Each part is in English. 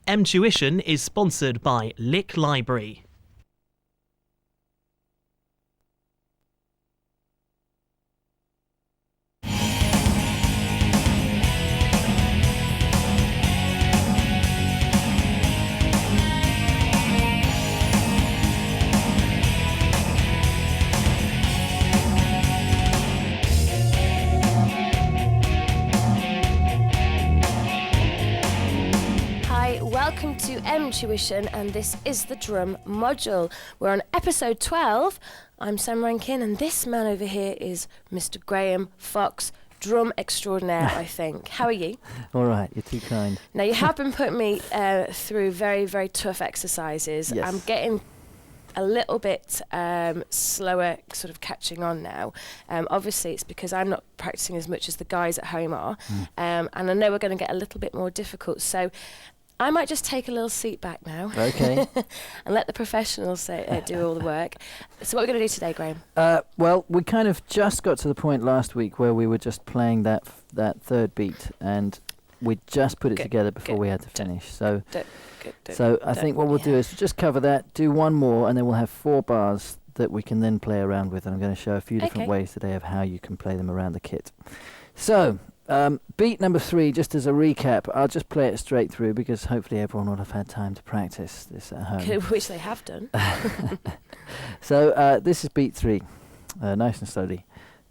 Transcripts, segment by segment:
Tuition is sponsored by Lick Library. Welcome to Tuition, and this is the drum module. We're on episode 12. I'm Sam Rankin, and this man over here is Mr. Graham Fox, drum extraordinaire, I think. How are you? All right, you're too kind. Now, you have been putting me through very, very tough exercises. Yes. I'm getting a little bit slower, sort of catching on now. Obviously, it's because I'm not practicing as much as the guys at home are, and I know we're going to get a little bit more difficult. So I might just take a little seat back now. Okay. And let the professionals do all the work. So what are we going to do today, Graham? Well, we kind of just got to the point last week where we were just playing that third beat, and we just put it together before we had to finish. So I think what we'll do is just cover that, do one more, and then we'll have 4 bars that we can then play around with. And I'm going to show a few different ways today of how you can play them around the kit. So beat number 3, just as a recap, I'll just play it straight through because hopefully everyone will have had time to practice this at home. Which they have done. So this is beat 3, nice and slowly.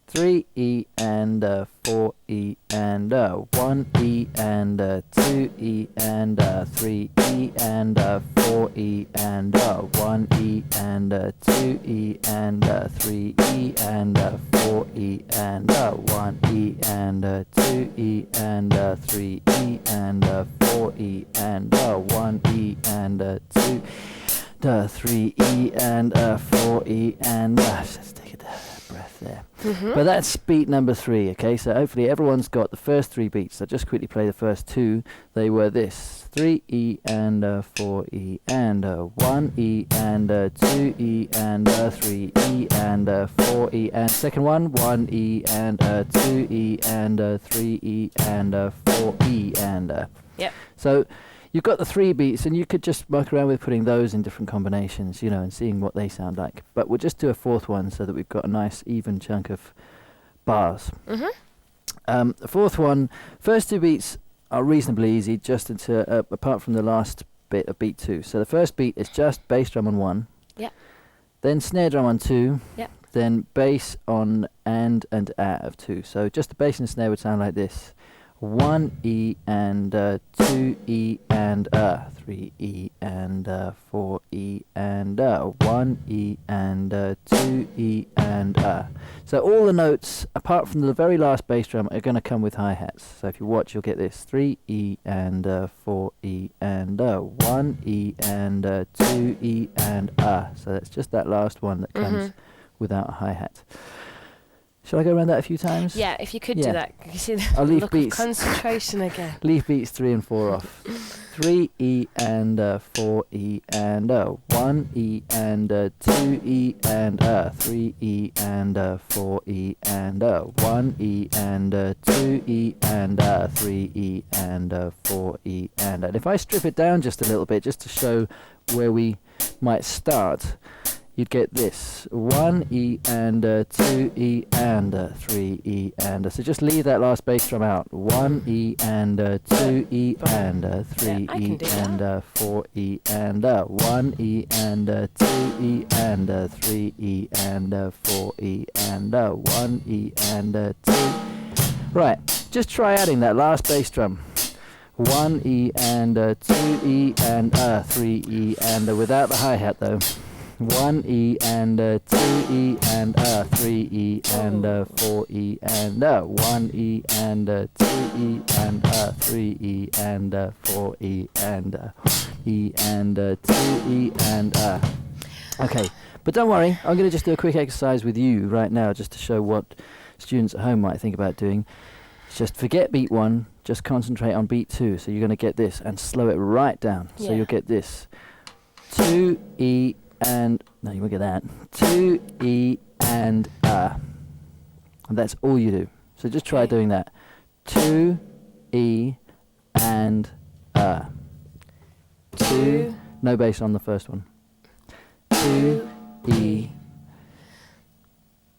3 E and 4 E and 1 E and 2 E and 3 E and 4 E and 1 E and 2 E and 3 E and 4 E and 1 E and 2 E and 3 E and 4 E and 1 E and 2 3 E and 4 E and let's take a breath there. But that's beat number 3, okay? So hopefully everyone's got the first 3 beats. I'll just quickly play the first 2. They were this: 3 E and 4 E and 1 E and 2 E and 3 E and 4 E, and second one, 1 E and 2 E and 3 E and 4 E and Yep. So you've got the 3 beats, and you could just muck around with putting those in different combinations, you know, and seeing what they sound like. But we'll just do a 4th one so that we've got a nice even chunk of bars. The 4th one, first 2 beats are reasonably easy, just apart from the last bit of beat 2. So the first beat is just bass drum on 1. Yep. Then snare drum on 2. Yep. Then bass on and of 2. So just the bass and snare would sound like this: 1 E and 2 E and 3 E and 4 E and 1 E and 2 E and So all the notes, apart from the very last bass drum, are going to come with hi-hats. So if you watch, you'll get this: 3 E and 4 E and 1 E and 2 E and So that's just that last one that comes without a hi-hat. Shall I go around that a few times? Yeah, if you could do that. You see the I'll leave look beats. of concentration again. Leave beats 3 and 4 off. 3 E and 4 E and 1 E and 2 E and 3 E and 4 E and 1 E and 2 E and 3 E and 4 E and if I strip it down just a little bit, just to show where we might start, you'd get this: 1 E and 2 E and 3 E and so just leave that last bass drum out. 1 E and 2 E and 3 E and 4 E and 1 E and 2 E and 3 E and 4 E and 1 E and 2. Right, just try adding that last bass drum. 1 E and 2 E and 3 E and without the hi-hat though. 1 E and 2 E and 3 E and 4 E and 1 E and 2 E and 3 E and 4 E and E and 2 E and Okay, but don't worry, I'm going to just do a quick exercise with you right now just to show what students at home might think about doing. Just forget beat 1, just concentrate on beat 2. So you're going to get this and slow it right down. So you'll get this: 2 E and no, you won't get that. 2 E and that's all you do. So just try doing that. 2 E and 2, no bass on the first one. 2, E.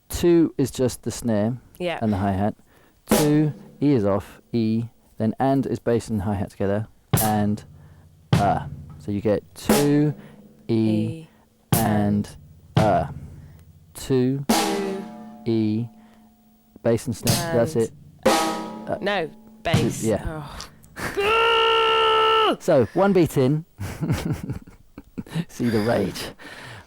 2 is just the snare Yeah. and the hi-hat. 2, E is off, E, then and is bass and hi-hat together, and So you get 2, E, and 2, E, bass and snare, that's it. No, bass. Yeah. Oh. So, one beat in. See the rage.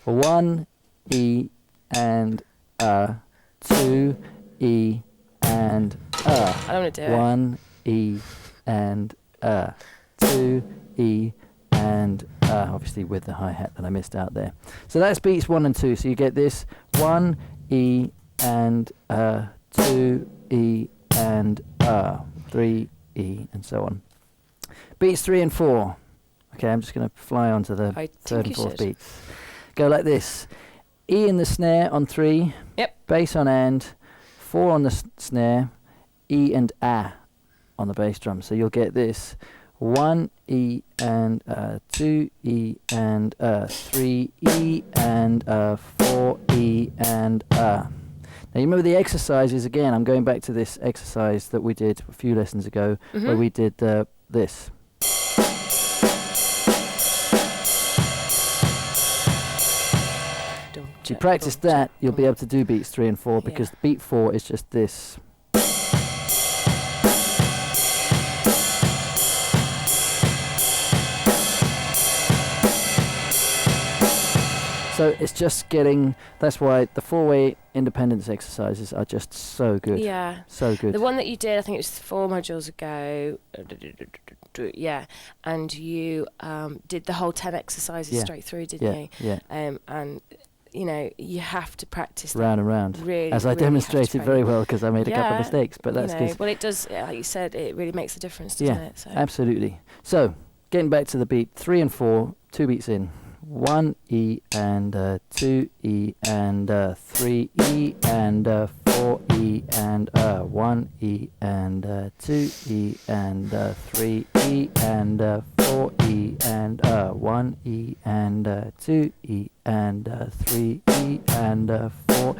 1, E, and 2, E, and I don't want to do it. 1, E, and 2, E, and obviously with the hi-hat that I missed out there. So that's beats 1 and 2. So you get this 1, E, and 2, E, and 3, E, and so on. Beats 3 and 4. Okay, I'm just going to fly on to the third and fourth beats. Go like this. E in the snare on 3. Yep. Bass on and. 4 on the snare. E and on the bass drum. So you'll get this. 1 E and 2 E and 3 E and 4 E and Now you remember the exercises again. I'm going back to this exercise that we did a few lessons ago, where we did this. If you practice that, you'll be able to do beats 3 and 4 because beat 4 is just this. So it's just getting, that's why the 4-way independence exercises are just so good. Yeah. So good. The one that you did, I think it was 4 modules ago. Yeah. And you did the whole 10 exercises straight through, didn't you? Yeah. And, you know, you have to practice that. Round and round. Really, as I really demonstrated very well because I made a couple of mistakes, but that's good. Well, it does, like you said, it really makes a difference, doesn't it? So. Absolutely. So, getting back to the beat, 3 and 4, 2 beats in. 1 E and 2 E and 3 E and 4 E and 1 E and 2 E and 3 E and 4 E and 1 E and 2 E and 3 E and 4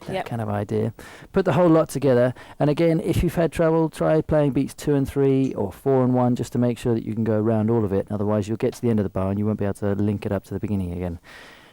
that kind of idea. Put the whole lot together, and again, if you've had trouble, try playing beats 2 and 3 or 4 and 1 just to make sure that you can go around all of it. Otherwise you'll get to the end of the bar and you won't be able to link it up to the beginning again.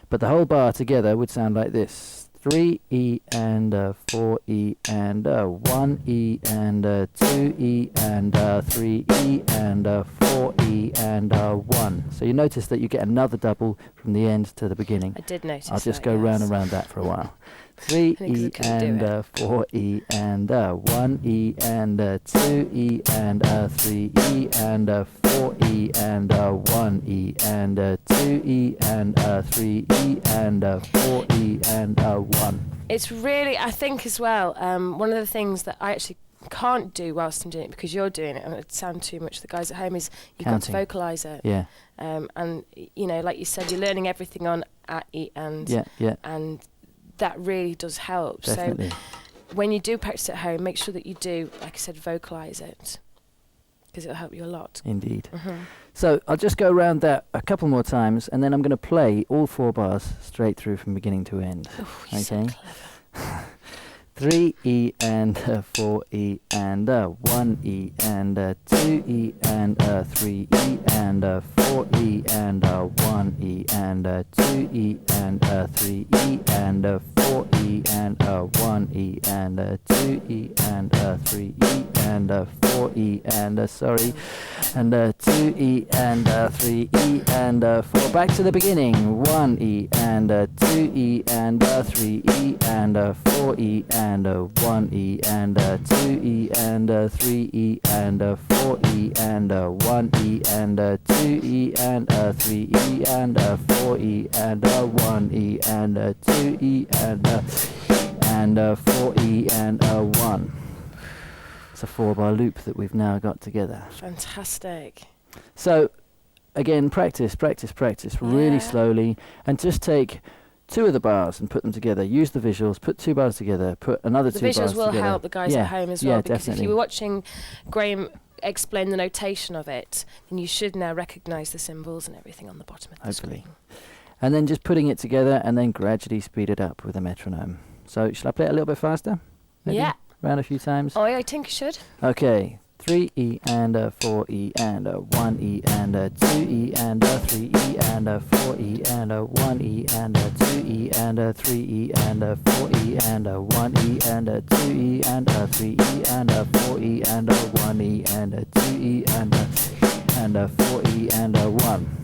But the whole bar together would sound like this. 3 E and 4 E and 1 E and 2 E and 3 E and 4 E and 1. So you notice that you get another double from the end to the beginning. I did notice I'll just go round and round that for a while. 3 E and 4 E and 1 E and 2 E and 3 E and 4 E and 1 E and 2 E and 3 E and 4 E and 1. It's really, I think as well, one of the things that I actually can't do whilst I'm doing it because you're doing it and it sounds too much to the guys at home is you've got to vocalise it. Yeah. And, you know, like you said, you're learning everything on E and and that really does help. Definitely. So when you do practice at home, make sure that you do, like I said, vocalise it because it'll help you a lot. Indeed. So I'll just go around that a couple more times and then I'm going to play all 4 bars straight through from beginning to end. Oh, you're so clever. 3 E and 4 E and 1 E and 2 E and 3 E and 4 E and 1 E and 2 E and 3 E and 4 E and 1 E and 2 E and 3 E and 4 E and 2 E and 3 E and 4. Back to the beginning. 1 E and 2 E and 3 E and 4 E and 1 E and 2 E and 3 E and 4 E and 1 E and 2 E and 3 E and 4 E and 1 E and 2 E and 4 E and 1. It's a 4-bar loop that we've now got together. Fantastic. So again, practice really slowly, and just take 2 of the bars and put them together. Use the visuals, put 2 bars together, put another 2 bars together. The visuals will help the guys at home as well, because definitely. if you were watching Graham explain the notation of it, then you should now recognise the symbols and everything on the bottom of the Hopefully. screen. And then just putting it together and then gradually speed it up with a metronome. So shall I play it a little bit faster? Maybe? Yeah. Round a few times? Oh, I think you should. Okay. 3E and a 4E and a 1E and a 2E and a 3E and a 4E and a 1E and a 2E and a 3E and a 4E and a 1E and a 2E and a 3E and a 4E and a 1E and a 2E and a 4E and a 1.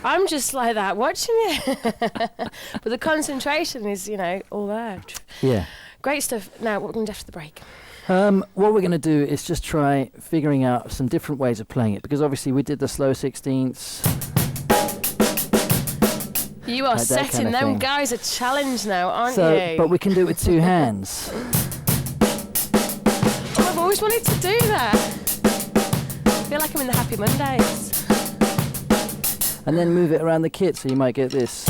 I'm just like that watching it. But the concentration is, all there. Yeah. Great stuff. Now, what we're going to do after the break? What we're going to do is just try figuring out some different ways of playing it, because obviously we did the slow 16ths. You are Like that setting kind of them thing. guys a challenge now, aren't So, you? but we can do it with 2 hands. Oh, I've always wanted to do that. I feel like I'm in the Happy Mondays. And then move it around the kit, so you might get this.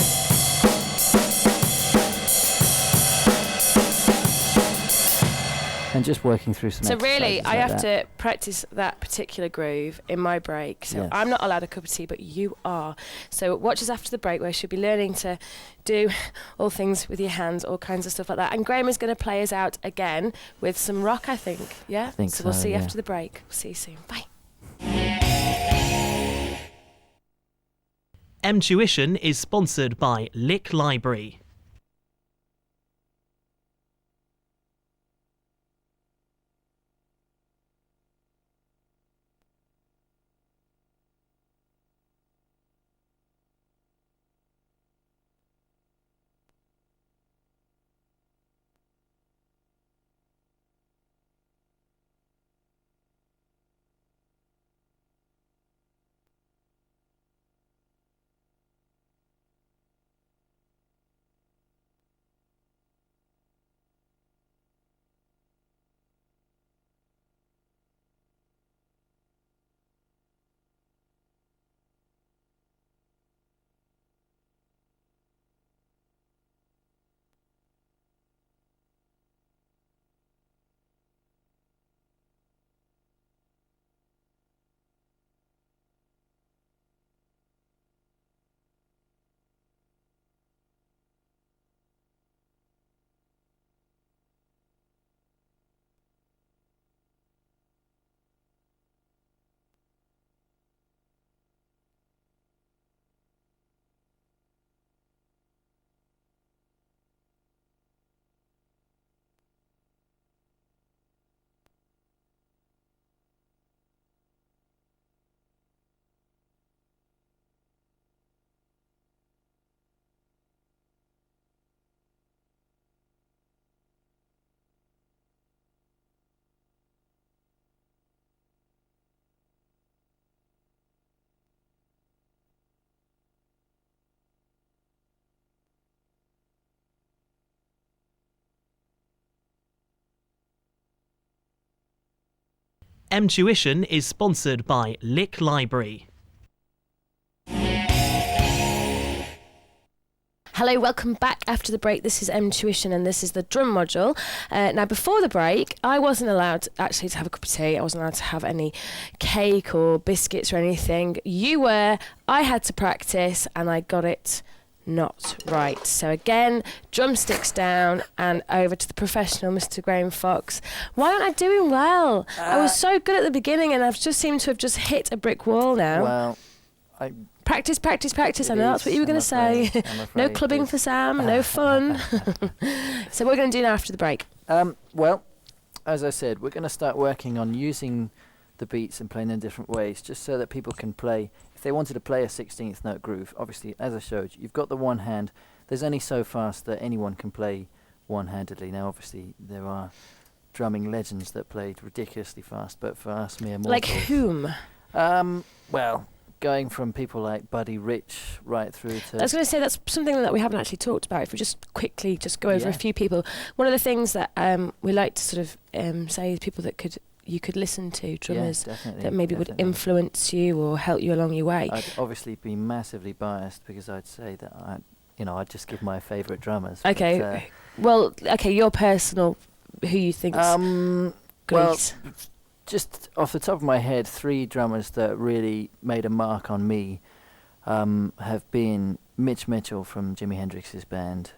And just working through some So really, exercises I like have that. to practice that particular groove in my break. So Yes. I'm not allowed a cup of tea, but you are. So watch us after the break, where she'll be learning to do all things with your hands, all kinds of stuff like that. And Graham is going to play us out again with some rock, I think. Yeah? I think so we'll so, see you yeah. after the break. We'll see you soon. Bye. Tuition is sponsored by Lick Library. Tuition is sponsored by Lick Library. Hello, welcome back after the break. This is Tuition and this is the drum module. Now, before the break, I wasn't allowed actually to have a cup of tea. I wasn't allowed to have any cake or biscuits or anything. You were. I had to practice and I got it not right. So again, drumsticks down and over to the professional, Mr. Graham Fox. Why aren't I doing well? I was so good at the beginning and I've just seemed to have just hit a brick wall now. Well, Practice. I It know that's is, what you were I'm going to say. afraid, I'm No afraid clubbing it's- for Sam, no fun. So what we're going to do now after the break. well, as I said, we're going to start working on using the beats and playing them in different ways, just so that people can play. If they wanted to play a 16th note groove, obviously, as I showed you, you've got the one hand. There's only so fast that anyone can play one-handedly. Now, obviously, there are drumming legends that played ridiculously fast, but for us mere mortals. Like whom? Well, going from people like Buddy Rich right through to... I was going to say that's something that we haven't actually talked about. If we just quickly go over a few people. One of the things that we like to sort of say is people that you could listen to, drummers that maybe would influence you or help you along your way. I'd obviously be massively biased because I'd say that I'd just give my favourite drummers. Okay. Your personal, who you think's great? Well, just off the top of my head, 3 drummers that really made a mark on me have been Mitch Mitchell from Jimi Hendrix's band,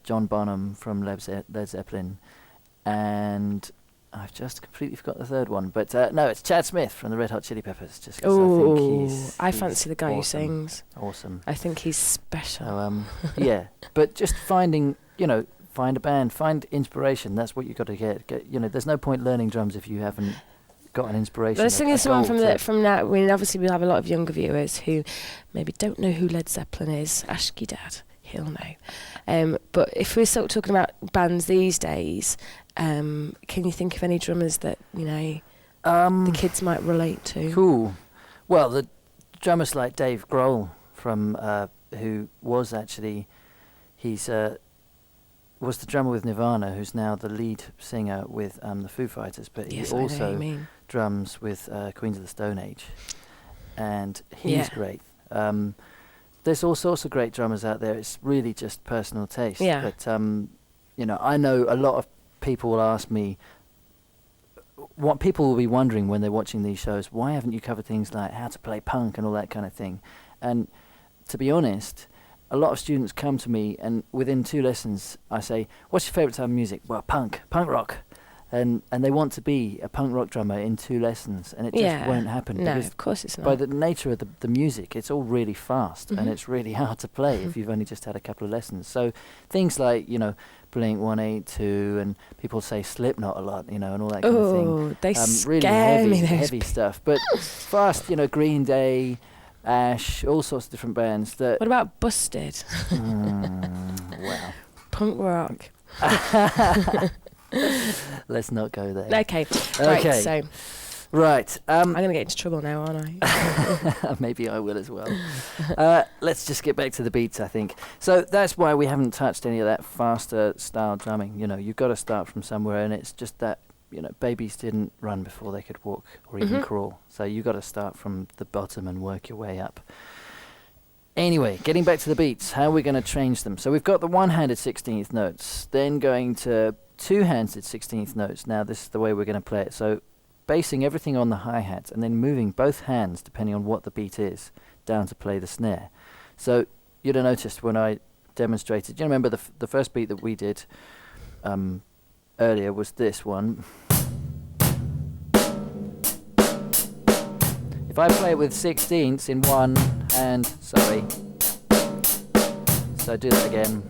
John Bonham from Led Zeppelin, and I've just completely forgot the third one. But no, it's Chad Smith from the Red Hot Chili Peppers. Just 'cause I think I fancy the guy who awesome. sings. Awesome. I think he's special. So, yeah, but just finding, find a band, find inspiration. That's what you got to get. There's no point learning drums if you haven't got an inspiration. Let's sing someone from now. I mean, obviously we'll have a lot of younger viewers who maybe don't know who Led Zeppelin is. Ask your dad, he'll know. But if we're sort of talking about bands these days, can you think of any drummers that the kids might relate to? Cool. Well, the drummers like Dave Grohl from who was actually was the drummer with Nirvana, who's now the lead singer with the Foo Fighters, but he also drums with Queens of the Stone Age, and he's great. There's all sorts of great drummers out there. It's really just personal taste. Yeah. But I know a lot of people will ask me, what people will be wondering when they're watching these shows, why haven't you covered things like how to play punk and all that kind of thing? And to be honest, a lot of students come to me, and within 2 lessons, I say, "What's your favourite type of music?" "Well, punk rock," and they want to be a punk rock drummer in 2 lessons, and it just won't happen. No, because of course it's not. by the nature of the music, it's all really fast, and it's really hard to play if you've only just had a couple of lessons. So things like Blink 182, and people say Slipknot a lot, and all that kind of thing. Oh, they really scare me. heavy stuff, but fast. Green Day, Ash, all sorts of different bands. That. What about Busted? Well, Punk rock. Let's not go there. Okay. Right. So. Right. I'm going to get into trouble now, aren't I? Maybe I will as well. Let's just get back to the beats, I think. So that's why we haven't touched any of that faster style drumming. You've got to start from somewhere, and it's just that, babies didn't run before they could walk or even crawl. So you've got to start from the bottom and work your way up. Anyway, getting back to the beats, how are we going to change them? So we've got the one-handed 16th notes, then going to two-handed 16th notes. Now this is the way we're going to play it. So basing everything on the hi-hat and then moving both hands, depending on what the beat is, down to play the snare. So you'd have noticed when I demonstrated, you remember the first beat that we did earlier was this one. If I play it with 16ths in one hand, sorry, so do that again.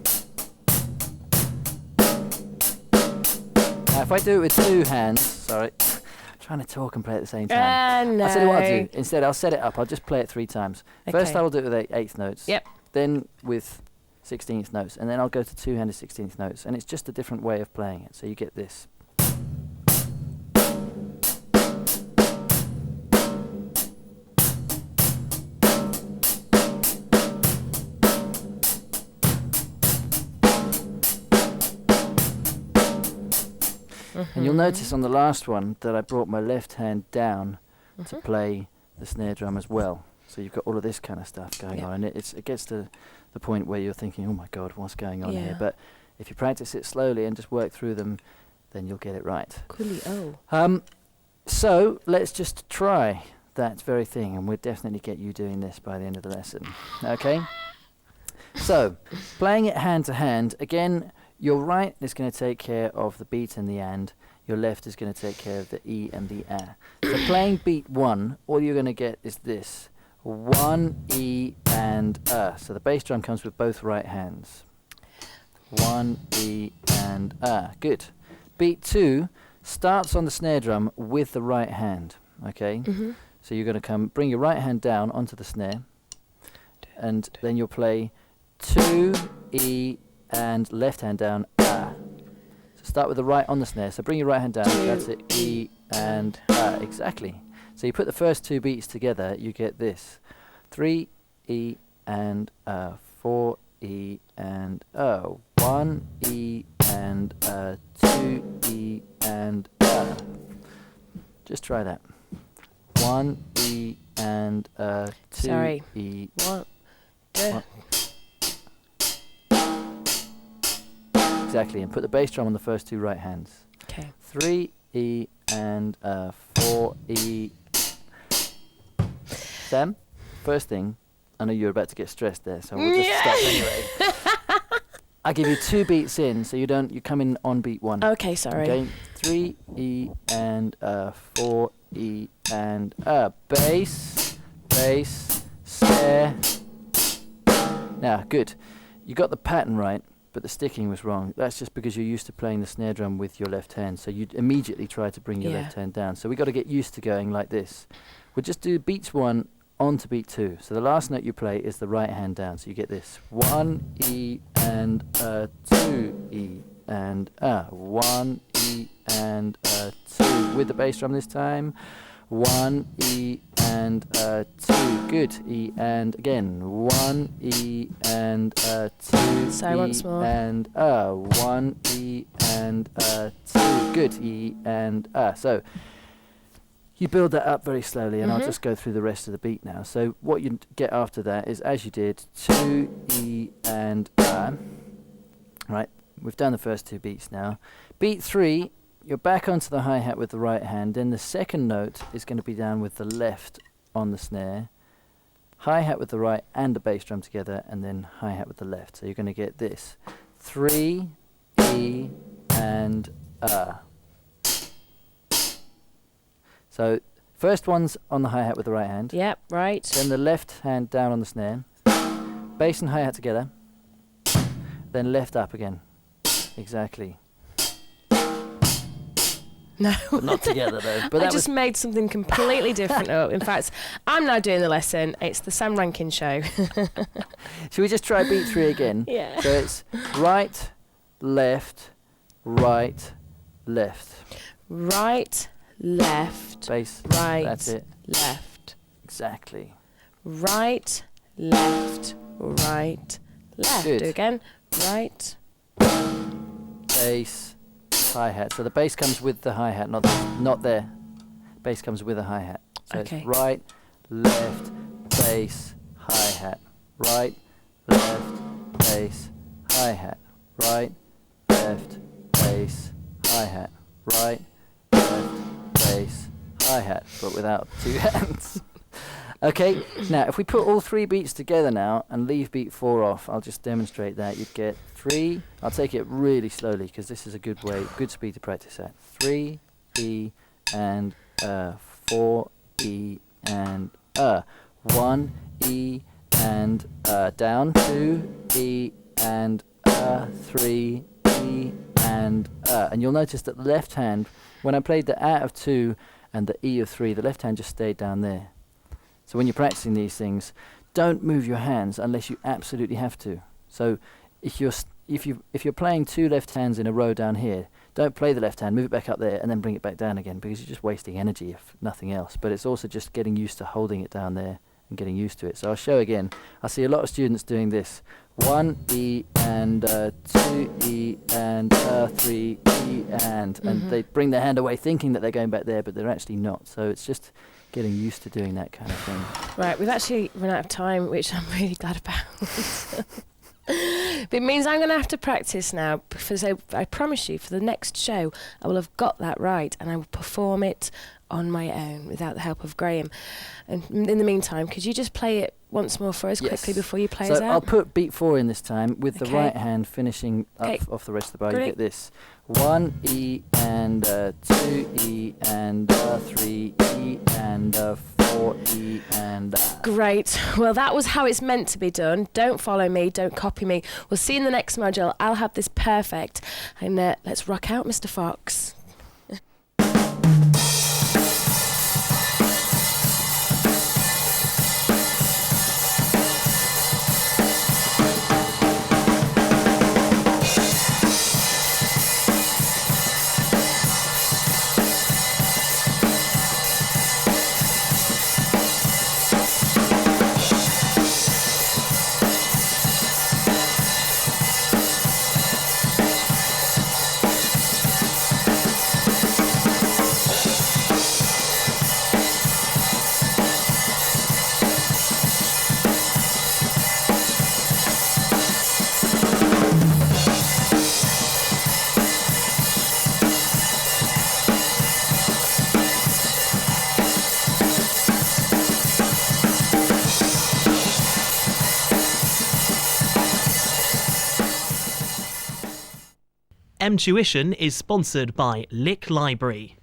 Now if I do it with 2 hands, sorry, I'm trying to talk and play at the same time. No. I'll tell you what I'll do. Instead, I'll set it up. I'll just play it 3 times. Okay. First, I'll do it with 8th notes. Yep. Then with 16th notes, and then I'll go to two-handed 16th notes, and it's just a different way of playing it. So you get this. And you'll notice on the last one that I brought my left hand down to play the snare drum as well. So you've got all of this kind of stuff going on, and it gets to the point where you're thinking, oh my God, what's going on here? But if you practice it slowly and just work through them, then you'll get it right. Coolio. So let's just try that very thing, and we'll definitely get you doing this by the end of the lesson. Okay? So, playing it hand to hand, again, your right is going to take care of the beat and the and. Your left is going to take care of the E and the A. So playing beat 1, all you're going to get is this. 1, E, and A. So the bass drum comes with both right hands. 1, E, and A. Good. Beat 2 starts on the snare drum with the right hand. Okay? So you're going to bring your right hand down onto the snare, and then you'll play 2, E, and left hand down, A. So Start with the right on the snare. So bring your right hand down. That's it. E and exactly. So you put the first 2 beats together, you get this: 3 E and 4 E and 1 E and 2 E and Just try that. 1 E and 2 Sorry. E. One. Exactly, and put the bass drum on the first 2 right hands. Okay. 3 E and 4 E. Sam, first thing, I know you're about to get stressed there, so we'll just stop anyway. I'll give you 2 beats in, so you come in on beat 1. Okay, sorry. Okay, 3 E and 4 E and bass, snare. Now, good. You got the pattern right, but the sticking was wrong. That's just because you're used to playing the snare drum with your left hand, so you'd immediately try to bring your left hand down. So we got to get used to going like this. We'll just do beats 1 on to beat 2. So the last note you play is the right hand down. So you get this: 1 E and 2 E and 1 E and 2 with the bass drum this time. 1 E and 2. Good. E and again. 1 E and 2. Sorry, E once more. and 1 E and 2. Good. E and so. You build that up very slowly, and I'll just go through the rest of the beat now. So what you get after that is, as you did, 2 E and right. We've done the first 2 beats now. Beat 3, you're back onto the hi-hat with the right hand. Then the second note is going to be down with the left on the snare. Hi-hat with the right and the bass drum together, and then hi-hat with the left. So you're going to get this: 3 E and So first one's on the hi-hat with the right hand. Yep, right. Then the left hand down on the snare. Bass and hi-hat together. Then left up again. Exactly. No. But not together though. But I just made something completely different up. In fact, I'm now doing the lesson. It's the Sam Rankin show. Should we just try beat 3 again? Yeah. So it's right, left, right, left. Right, left, Bass. right, That's it. left. Exactly. Right, left, right, left. Good. Do again. Right. Bass, hi-hat. So the bass comes with the hi-hat, not there. Bass comes with a hi-hat. So Okay. it's right, left, bass, hi-hat. Right, left, bass, hi-hat. Right, left, bass, hi-hat. Right, left, bass, hi-hat, but without 2 hands. Okay, now if we put all 3 beats together now and leave beat 4 off, I'll just demonstrate that. You'd get 3, I'll take it really slowly because this is a good speed to practice at. 3 E and 4 E and 1 E and down, 2 E and 3 E and you'll notice that the left hand, when I played the A of 2 and the E of 3, the left hand just stayed down there. So when you're practicing these things, don't move your hands unless you absolutely have to. So if you're playing 2 left hands in a row down here, don't play the left hand, move it back up there, and then bring it back down again, because you're just wasting energy if nothing else. But it's also just getting used to holding it down there and getting used to it. So I'll show again. I see a lot of students doing this: 1 E and 2 E and 3 E and they bring their hand away thinking that they're going back there, but they're actually not. So it's just getting used to doing that kind of thing. Right, we've actually run out of time, which I'm really glad about. But it means I'm going to have to practice now, because I promise you, for the next show, I will have got that right, and I will perform it on my own without the help of Graham. And in the meantime, could you just play it once more for us quickly before you play us So out? I'll put beat 4 in this time with the Okay. right hand finishing Okay. off the rest of the bar. Great. You get this: 1 E and 2 E and 3 E and 4 E and Great. Well, that was how it's meant to be done. Don't follow me. Don't copy me. We'll see you in the next module. I'll have this perfect. And let's rock out, Mr. Fox. Tuition is sponsored by Lick Library.